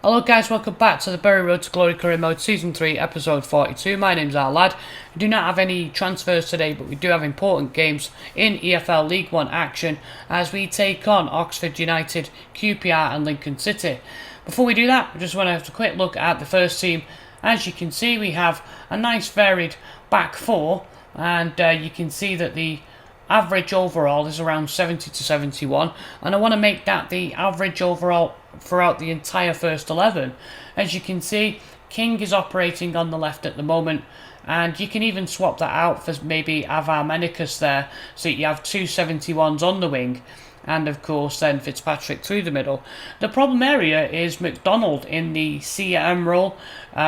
Hello guys, welcome back to the Bury Road to Glory Career Mode Season 3 Episode 42. My name's Lad. We do not have any transfers today, but we do have important games in EFL L1 action as we take on Oxford Utd, QPR and Lincoln City. Before we do that, we just want to have a quick look at the first team. As you can see, we have a nice varied back four, and you can see that the average overall is around 70 to 71, and I want to make that the average overall throughout the entire first 11. As you can see, King is operating on the left at the moment, and you can even swap that out for maybe Avar Menicus there, so you have two 71s on the wing, and of course then Fitzpatrick through the middle. The problem area is McDonald in the CM role.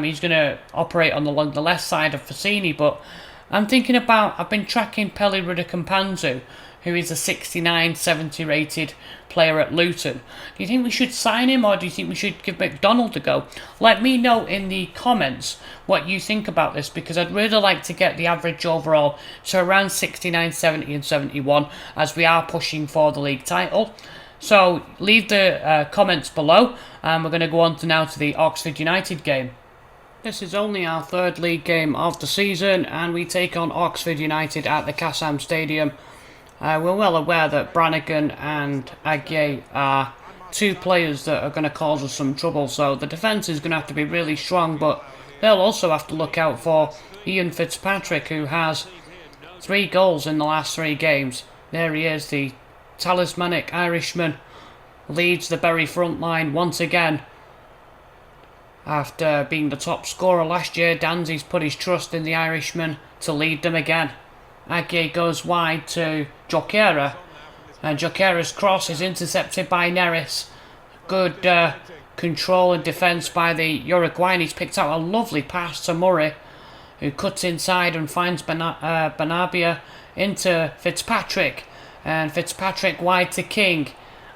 He's going to operate along the left side of Fassini, but I'm thinking about, I've been tracking Peli Rudikampanzu, who is a 69-70 rated player at Luton. Do you think we should sign him, or do you think we should give McDonald a go? Let me know in the comments what you think about this, because I'd really like to get the average overall to around 69, 70 and 71, as we are pushing for the league title. So leave the comments below, and we're going to go on to now to the Oxford United game. This is only our third league game of the season, and we take on Oxford United at the Kassam Stadium. We're well aware that Brannigan and Aguier are two players that are going to cause us some trouble, so the defence is going to have to be really strong, but they'll also have to look out for Ian Fitzpatrick, who has 3 goals in the last 3 games. There he is, the talismanic Irishman, leads the Bury front line once again. After being the top scorer last year, Danzy's put his trust in the Irishman to lead them again. Aguier goes wide to Jokeira, and Jokeira's cross is intercepted by Neris. Good control and defence by the Uruguayan. He's picked out a lovely pass to Murray, who cuts inside and finds Banabia into Fitzpatrick, and Fitzpatrick wide to King.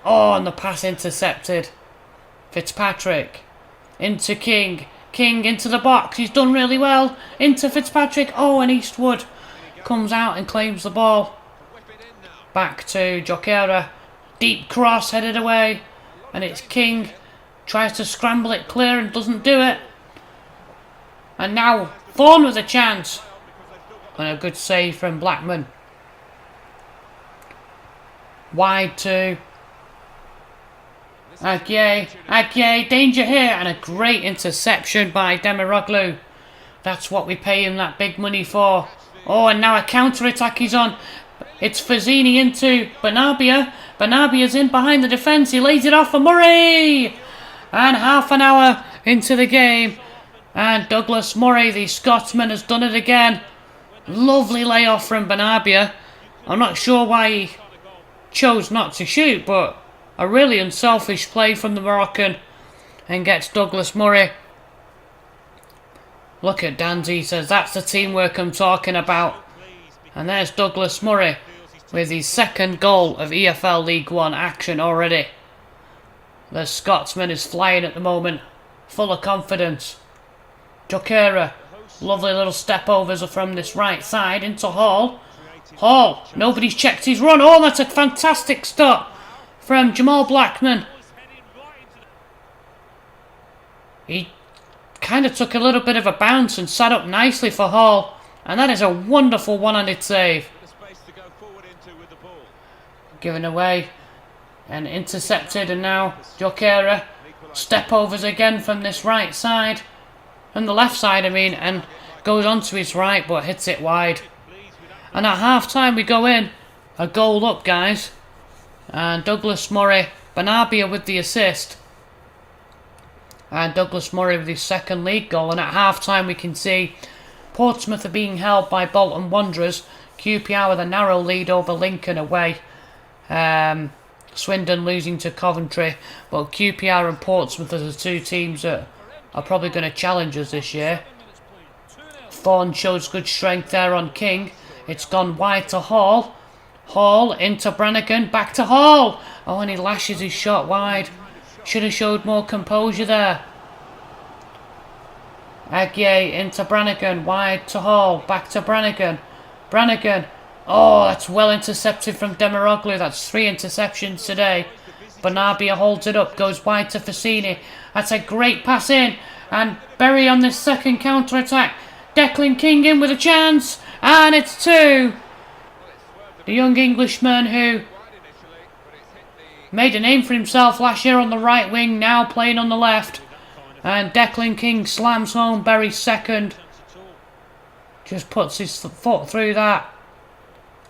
Oh, and the pass intercepted. Fitzpatrick into King. King into the box. He's done really well. Into Fitzpatrick. Oh, and Eastwood comes out and claims the ball. Back to Jokeira. Deep cross headed away. And it's King. Tries to scramble it clear and doesn't do it. And now Thorne with a chance. And a good save from Blackman. Wide to Aguier, danger here, and a great interception by Demiroglu. That's what we pay him that big money for. Oh, and now a counter-attack is on. It's Fazzini into Banabia. Banabia's in behind the defence. He lays it off for Murray. And half an hour into the game, and Douglas Murray, the Scotsman, has done it again. Lovely layoff from Banabia. I'm not sure why he chose not to shoot, but a really unselfish play from the Moroccan, and gets Douglas Murray. Look at Danzy, says that's the teamwork I'm talking about. And there's Douglas Murray with his second goal of EFL League 1 action already. The Scotsman is flying at the moment, full of confidence. Jokeira, lovely little step overs from this right side into Hall. Hall, nobody's checked his run. Oh, that's a fantastic stop from Jamal Blackman. He kind of took a little bit of a bounce and sat up nicely for Hall, and that is a wonderful one-handed save. Given away and intercepted, and now Jokeira step overs again from this right side, from the left side I mean, and goes onto his right but hits it wide. And at half time we go in a goal up, guys. And Douglas Murray, Banabia with the assist. And Douglas Murray with his second league goal. And at half time we can see Portsmouth are being held by Bolton Wanderers. QPR with a narrow lead over Lincoln away. Swindon losing to Coventry. But QPR and Portsmouth are the two teams that are probably going to challenge us this year. Thorne shows good strength there on King. It's gone wide to Hall. Hall into Brannigan, back to Hall. Oh, and he lashes his shot wide. Should have showed more composure there. Aguier into Brannigan, wide to Hall, back to Brannigan. Brannigan, oh, that's well intercepted from Demiroglu. That's 3 interceptions today. Bernabia holds it up, goes wide to Fassini. That's a great pass in. And Berry on this second counter-attack. Declan King in with a chance. And it's 2. The young Englishman who made a name for himself last year on the right wing, now playing on the left. And Declan King slams home Berry's second. Just puts his foot through that.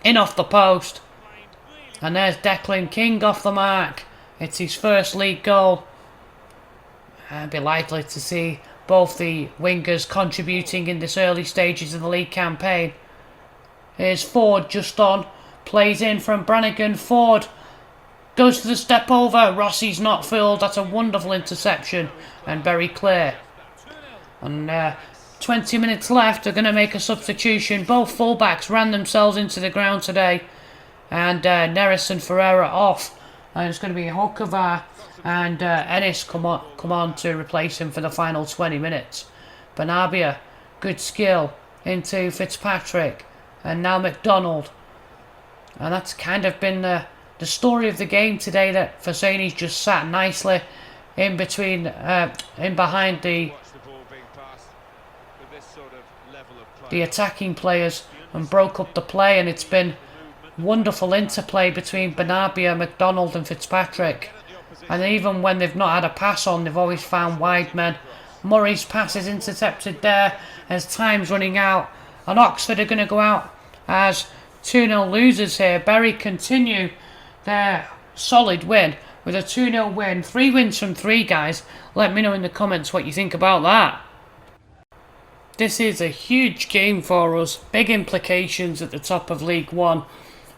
In off the post. And there's Declan King off the mark. It's his first league goal. I'd be likely to see both the wingers contributing in this early stages of the league campaign. Here's Ford just on. Plays in from Brannigan. Ford goes for the step over. Rossi's not fooled. That's a wonderful interception. And very clear. And 20 minutes left. They're going to make a substitution. Both fullbacks ran themselves into the ground today. And Neris and Ferreira off. And it's going to be Hokovar and Ennis come on to replace him for the final 20 minutes. Bernabia, good skill into Fitzpatrick. And now McDonald. And that's kind of been the story of the game today, that Fassini's just sat nicely in between, in behind the attacking players and broke up the play, and it's been wonderful interplay between Bernabia, McDonald and Fitzpatrick. And even when they've not had a pass on, they've always found wide men. Murray's pass is intercepted there as time's running out, and Oxford are going to go out as 2-0 losers here. Bury continue their solid win with a 2-0 win. 3 wins from 3, guys. Let me know in the comments what you think about that. This is a huge game for us. Big implications at the top of League One.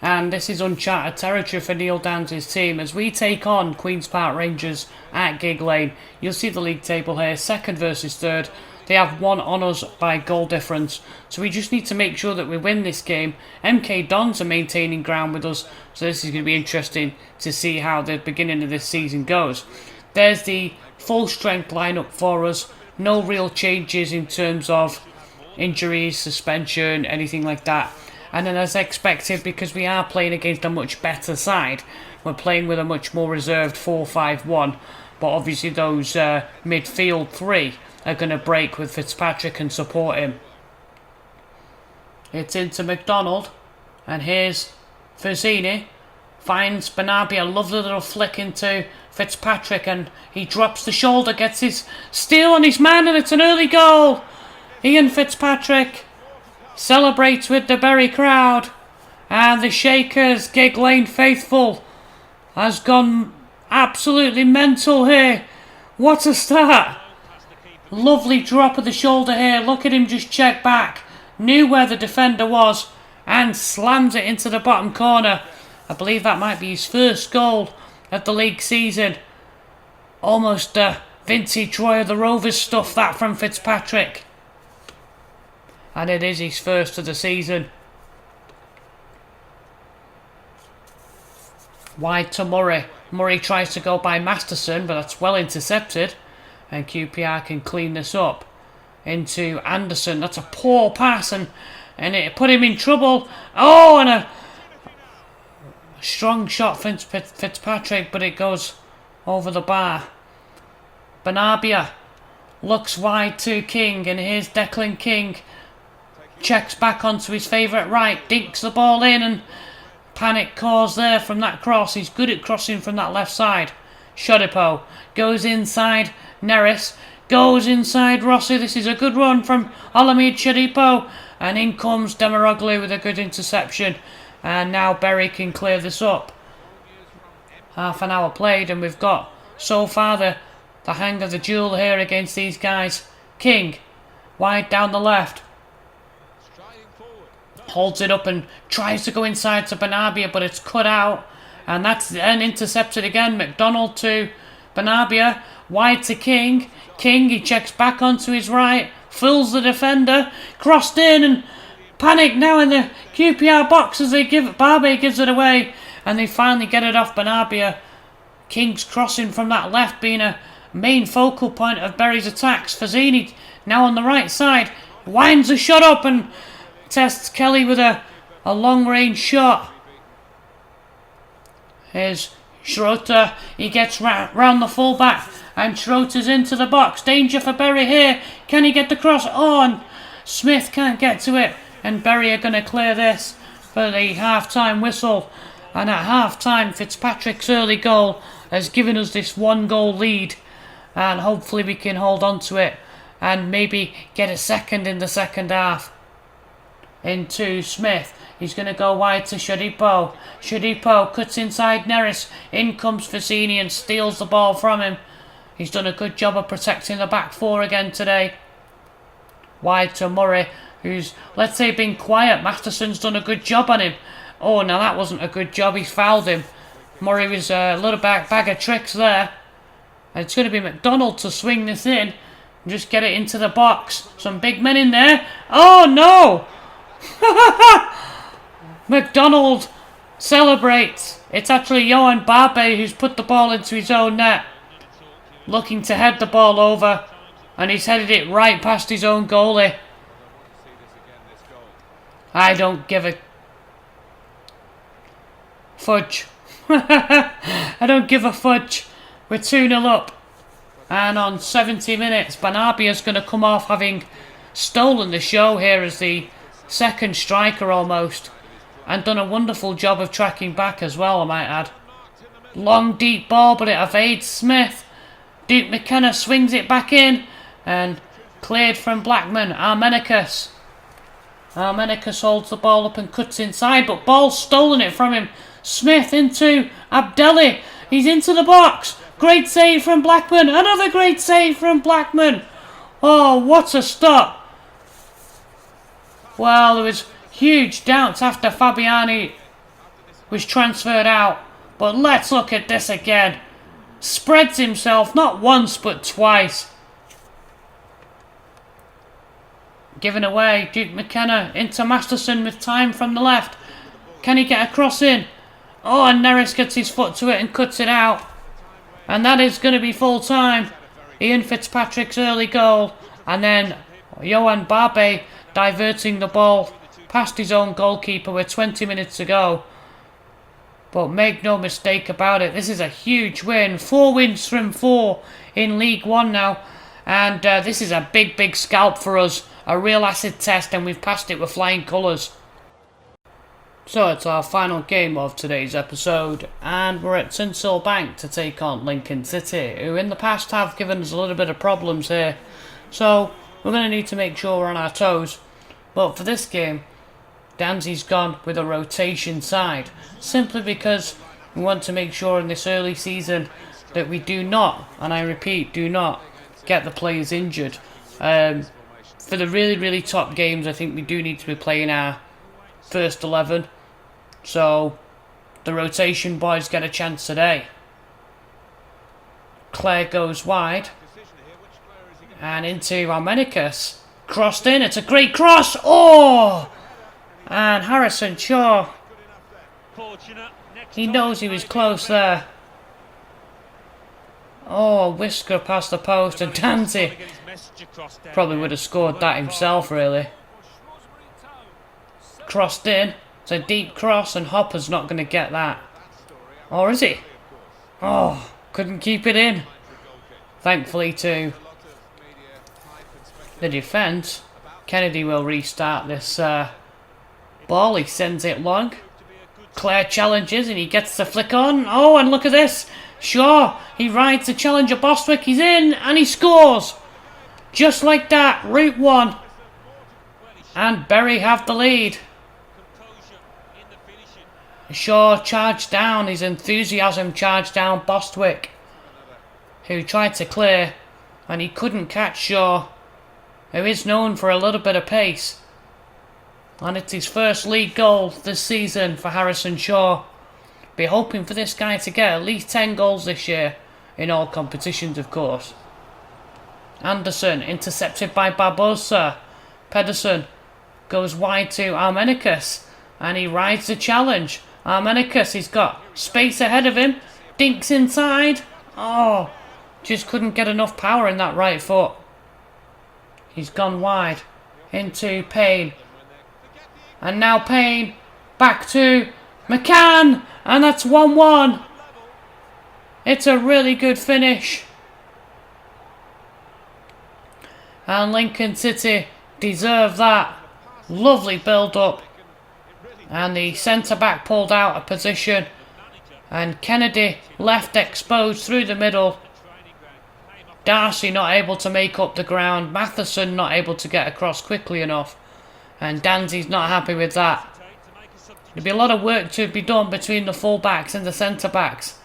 And this is uncharted territory for Neil Downs' team as we take on Queen's Park Rangers at Gigg Lane. You'll see the league table here, 2nd versus 3rd. They have 1 on us by goal difference. So we just need to make sure that we win this game. MK Dons are maintaining ground with us. So this is going to be interesting to see how the beginning of this season goes. There's the full strength lineup for us. No real changes in terms of injuries, suspension, anything like that. And then as expected, because we are playing against a much better side, we're playing with a much more reserved 4-5-1. But obviously those midfield 3 are going to break with Fitzpatrick and support him. It's into McDonald. And here's Fassini. Finds Bernabia. Lovely little flick into Fitzpatrick. And he drops the shoulder. Gets his steal on his man. And it's an early goal. Ian Fitzpatrick celebrates with the Bury crowd. And the Shakers, Gigg Lane faithful, has gone absolutely mental here. What a start. Lovely drop of the shoulder here. Look at him just check back. Knew where the defender was. And slams it into the bottom corner. I believe that might be his first goal of the league season. Almost vintage Roy of the Rovers stuff, that from Fitzpatrick. And it is his first of the season. Wide to Murray. Murray tries to go by Masterson, but that's well intercepted. And QPR can clean this up. Into Anderson. That's a poor pass, and it put him in trouble. Oh, and a strong shot for Fitzpatrick, but it goes over the bar. Bernabia looks wide to King, and here's Declan King. Checks back onto his favourite right, dinks the ball in, and panic caused there from that cross. He's good at crossing from that left side. Shodipo goes inside. Neris goes inside Rossi. This is a good run from Olamide Shodipo, and in comes Demiroglu with a good interception. And now Bury can clear this up. Half an hour played, and we've got so far the hang of the duel here against these guys. King wide down the left. Holds it up and tries to go inside to Bernabia, but it's cut out. And that's then intercepted again. McDonald to Bernabia. Wide to King. King, he checks back onto his right. Fools the defender. Crossed in, and panic now in the QPR box as they give it. Barbe gives it away. And they finally get it off Bernabia. King's crossing from that left being a main focal point of Bury's attacks. Fassini now on the right side. Winds a shot up and tests Kelly with a long range shot. Here's Schroeder, he gets round the fullback, and Schroeder's into the box. Danger for Berry here. Can he get the cross on? Smith can't get to it, and Berry are going to clear this for the half-time whistle. And at half-time, Fitzpatrick's early goal has given us this 1-goal lead, and hopefully we can hold on to it and maybe get a second in the second half. Into Smith. He's going to go wide to Shodipo. Shodipo cuts inside Neris. In comes Vicini and steals the ball from him. He's done a good job of protecting the back four again today. Wide to Murray, who's, let's say, been quiet. Masterson's done a good job on him. Oh, now that wasn't a good job. He's fouled him. Murray was a little bag of tricks there. And it's going to be McDonald to swing this in. And just get it into the box. Some big men in there. Oh, no! McDonald celebrates. It's actually Johan Barbe who's put the ball into his own net. Looking to head the ball over. And he's headed it right past his own goalie. I don't give a fudge. I don't give a fudge. We're 2-0 up. And on 70 minutes, Banabia's going to come off having stolen the show here as the second striker almost. And done a wonderful job of tracking back as well, I might add. Long deep ball, but it evades Smith. Duke McKenna swings it back in. And cleared from Blackman. Armenicus holds the ball up and cuts inside, but ball's stolen it from him. Smith into Abdelli. He's into the box. Great save from Blackman. Another great save from Blackman. Oh, what a stop. Well, there was huge doubts after Fabiani was transferred out. But let's look at this again. Spreads himself not once but twice. Given away. Duke McKenna into Masterson with time from the left. Can he get a cross in? Oh, and Neris gets his foot to it and cuts it out. And that is going to be full time. Ian Fitzpatrick's early goal. And then Johan Barbe diverting the ball past his own goalkeeper with 20 minutes to go. But make no mistake about it, this is a huge win. 4 wins from 4 in League One now. And this is a big scalp for us. A real acid test, and we've passed it with flying colours. So it's our final game of today's episode, and we're at Sincil Bank to take on Lincoln City, who in the past have given us a little bit of problems here. So we're going to need to make sure we're on our toes. But for this game, Danzy's gone with a rotation side, simply because we want to make sure in this early season that we do not, and I repeat, do not get the players injured. For the really top games, I think we do need to be playing our first 11. So the rotation boys get a chance today. Clare goes wide. And into Armenicus. Crossed in. It's a great cross. Oh! And Harrison Shaw. He knows he was close there. Oh, whisker past the post, and Danzy probably would have scored that himself, really. Crossed in. It's a deep cross, and Hopper's not going to get that. Or is he? Oh, couldn't keep it in. Thankfully, to the defence, Kennedy will restart this ball. He sends it long. Clare challenges, and he gets the flick on. Oh, and look at this. Shaw, he rides the challenger Bostwick, he's in, and he scores! Just like that, Route 1. And Bury have the lead. Shaw charged down, his enthusiasm charged down Bostwick, who tried to clear, and he couldn't catch Shaw, who is known for a little bit of pace. And it's his first league goal this season for Harrison Shaw. Be hoping for this guy to get at least 10 goals this year, in all competitions of course. Anderson intercepted by Barbosa. Pedersen goes wide to Armenicus, and he rides the challenge. Armenicus, he's got space ahead of him, dinks inside. Oh, just couldn't get enough power in that right foot. He's gone wide into Payne, and now Payne back to McCann. And that's 1-1. It's a really good finish. And Lincoln City deserve that. Lovely build-up. And the centre-back pulled out of position. And Kennedy left exposed through the middle. Darcy not able to make up the ground. Matheson not able to get across quickly enough. And Danzy's not happy with that. There'll be a lot of work to be done between the full-backs and the centre-backs.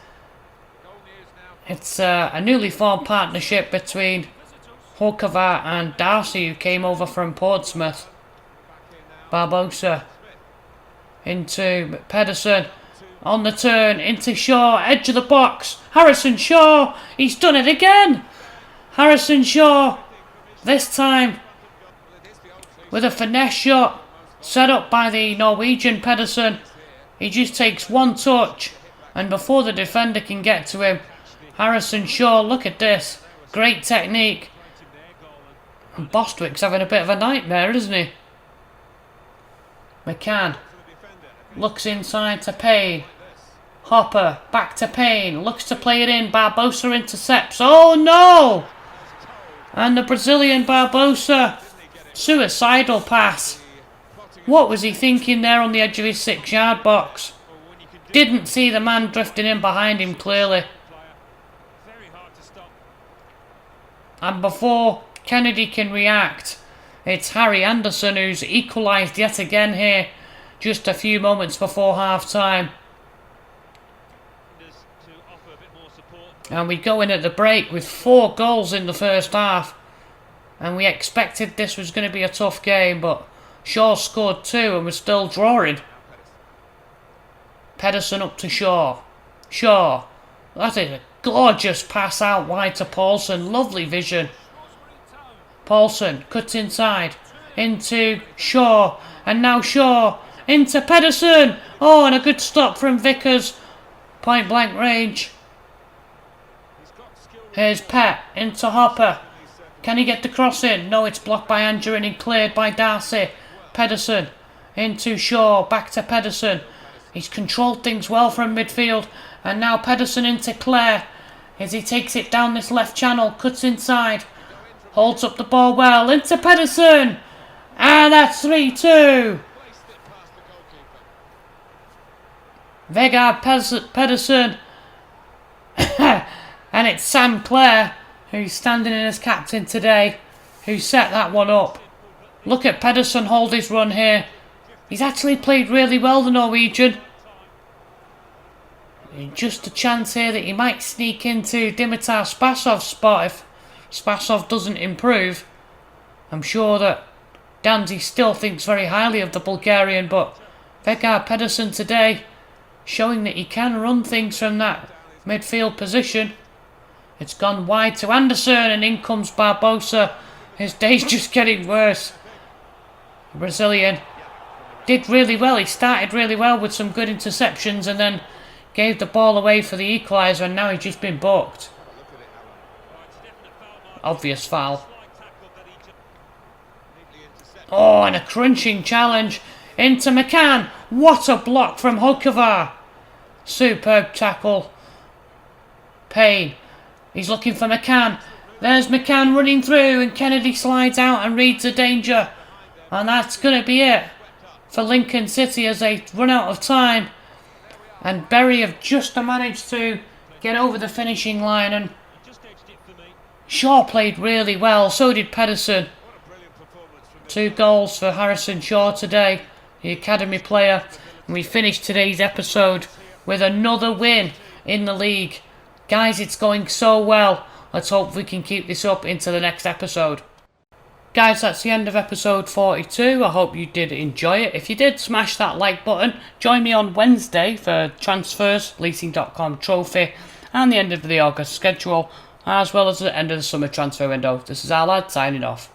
It's a newly formed partnership between Hokovar and Darcy, who came over from Portsmouth. Barbosa into Pedersen. On the turn, into Shaw, edge of the box. Harrison Shaw, he's done it again. Harrison Shaw, this time with a finesse shot set up by the Norwegian Pedersen. He just takes one touch, and before the defender can get to him, Harrison Shaw, look at this, great technique. And Bostwick's having a bit of a nightmare, isn't he? McCann looks inside to Payne. Hopper back to Payne, looks to play it in. Barbosa intercepts. Oh no! And the Brazilian Barbosa, suicidal pass. What was he thinking there on the edge of his 6-yard box? Didn't see the man drifting in behind him clearly. And before Kennedy can react, it's Harry Anderson who's equalised yet again here, just a few moments before half-time. And we go in at the break with 4 goals in the first half. And we expected this was going to be a tough game, but Shaw scored 2 and was still drawing. Pedersen up to Shaw. Shaw. That is a gorgeous pass out wide to Paulson. Lovely vision. Paulson cuts inside. Into Shaw. And now Shaw. Into Pedersen. Oh, and a good stop from Vickers. Point blank range. Here's Pet. Into Hopper. Can he get the cross in? No, it's blocked by Angerin and cleared by Darcy. Pedersen into Shaw, back to Pedersen. He's controlled things well from midfield. And now Pedersen into Clare as he takes it down this left channel, cuts inside. Holds up the ball well, into Pedersen. And that's 3-2. Vegard Pedersen. And it's Sam Clare, who's standing in as captain today, who set that one up. Look at Pedersen hold his run here. He's actually played really well, the Norwegian. Just a chance here that he might sneak into Dimitar Spasov's spot if Spasov doesn't improve. I'm sure that Danzy still thinks very highly of the Bulgarian, but Vegard Pedersen today showing that he can run things from that midfield position. It's gone wide to Anderson and in comes Barbosa. His day's just getting worse. The Brazilian did really well. He started really well with some good interceptions and then gave the ball away for the equaliser, and now he's just been booked. Obvious foul. Oh, and a crunching challenge into McCann. What a block from Hokovar. Superb tackle. Payne. He's looking for McCann. There's McCann running through and Kennedy slides out and reads the danger. And that's going to be it for Lincoln City as they run out of time. And Bury have just managed to get over the finishing line, and Shaw played really well, so did Pedersen. 2 goals for Harrison Shaw today, the academy player. And we finished today's episode with another win in the league. Guys, it's going so well. Let's hope we can keep this up into the next episode. Guys, that's the end of episode 42. I hope you did enjoy it. If you did, smash that like button. Join me on Wednesday for transfers, leasing.com trophy, and the end of the August schedule, as well as the end of the summer transfer window. This is our lad signing off.